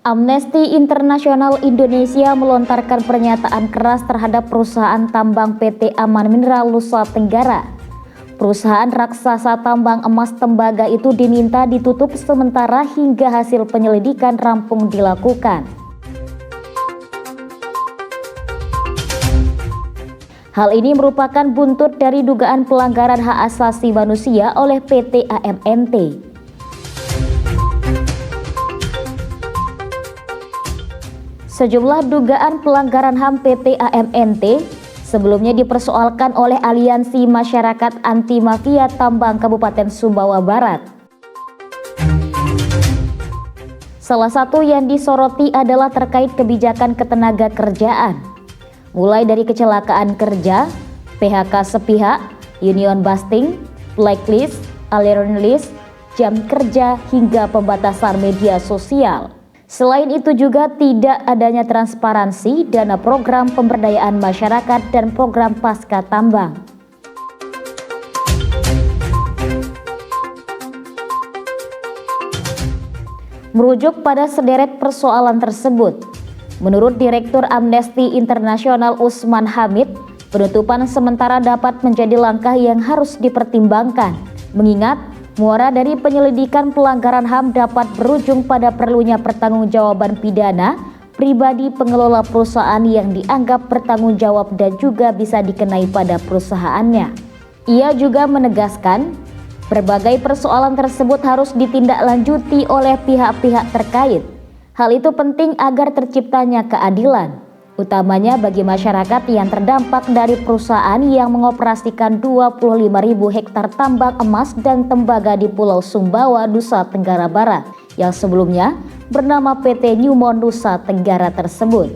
Amnesty International Indonesia melontarkan pernyataan keras terhadap perusahaan tambang PT Aman Mineral Nusa Tenggara. Perusahaan raksasa tambang emas tembaga itu diminta ditutup sementara hingga hasil penyelidikan rampung dilakukan. Hal ini merupakan buntut dari dugaan pelanggaran hak asasi manusia oleh PT AMNT. Sejumlah dugaan pelanggaran HAM PT AMNT sebelumnya dipersoalkan oleh Aliansi Masyarakat Anti Mafia Tambang Kabupaten Sumbawa Barat. Salah satu yang disoroti adalah terkait kebijakan ketenaga kerjaan, mulai dari kecelakaan kerja, PHK sepihak, union busting, blacklist, aliran list, jam kerja, hingga pembatasan media sosial. Selain itu juga tidak adanya transparansi dana program pemberdayaan masyarakat dan program pasca tambang. Merujuk pada sederet persoalan tersebut, menurut Direktur Amnesty International Usman Hamid, penutupan sementara dapat menjadi langkah yang harus dipertimbangkan, mengingat muara dari penyelidikan pelanggaran HAM dapat berujung pada perlunya pertanggungjawaban pidana pribadi pengelola perusahaan yang dianggap bertanggung jawab dan juga bisa dikenai pada perusahaannya. Ia juga menegaskan, berbagai persoalan tersebut harus ditindaklanjuti oleh pihak-pihak terkait. Hal itu penting agar terciptanya keadilan, utamanya bagi masyarakat yang terdampak dari perusahaan yang mengoperasikan 25.000 hektar tambang emas dan tembaga di Pulau Sumbawa, Nusa Tenggara Barat, yang sebelumnya bernama PT Newmont Nusa Tenggara tersebut.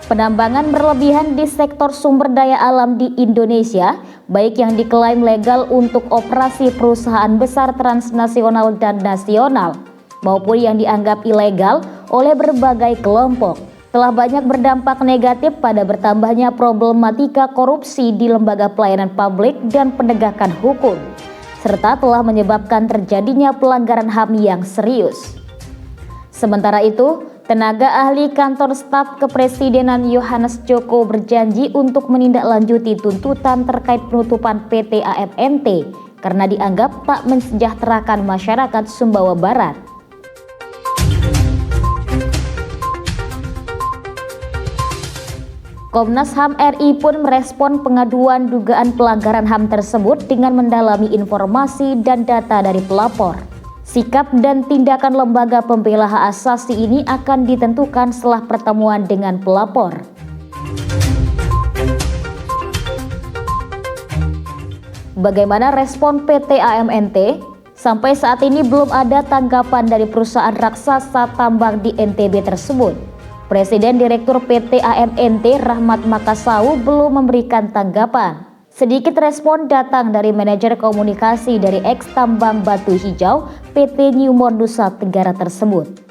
Penambangan berlebihan di sektor sumber daya alam di Indonesia, baik yang diklaim legal untuk operasi perusahaan besar transnasional dan nasional, maupun yang dianggap ilegal oleh berbagai kelompok, telah banyak berdampak negatif pada bertambahnya problematika korupsi di lembaga pelayanan publik dan penegakan hukum, serta telah menyebabkan terjadinya pelanggaran HAM yang serius. Sementara itu, tenaga ahli kantor staf kepresidenan Yohanes Joko berjanji untuk menindaklanjuti tuntutan terkait penutupan PT AMNT karena dianggap tak mensejahterakan masyarakat Sumbawa Barat. Komnas HAM RI pun merespon pengaduan dugaan pelanggaran HAM tersebut dengan mendalami informasi dan data dari pelapor. Sikap dan tindakan lembaga pembela hak asasi ini akan ditentukan setelah pertemuan dengan pelapor. Bagaimana respon PT AMNT? Sampai saat ini belum ada tanggapan dari perusahaan raksasa tambang di NTB tersebut. Presiden Direktur PT AMNT Rahmat Makasau belum memberikan tanggapan. Sedikit respon datang dari manajer komunikasi dari eks tambang Batu Hijau PT Newmont Nusa Tenggara tersebut.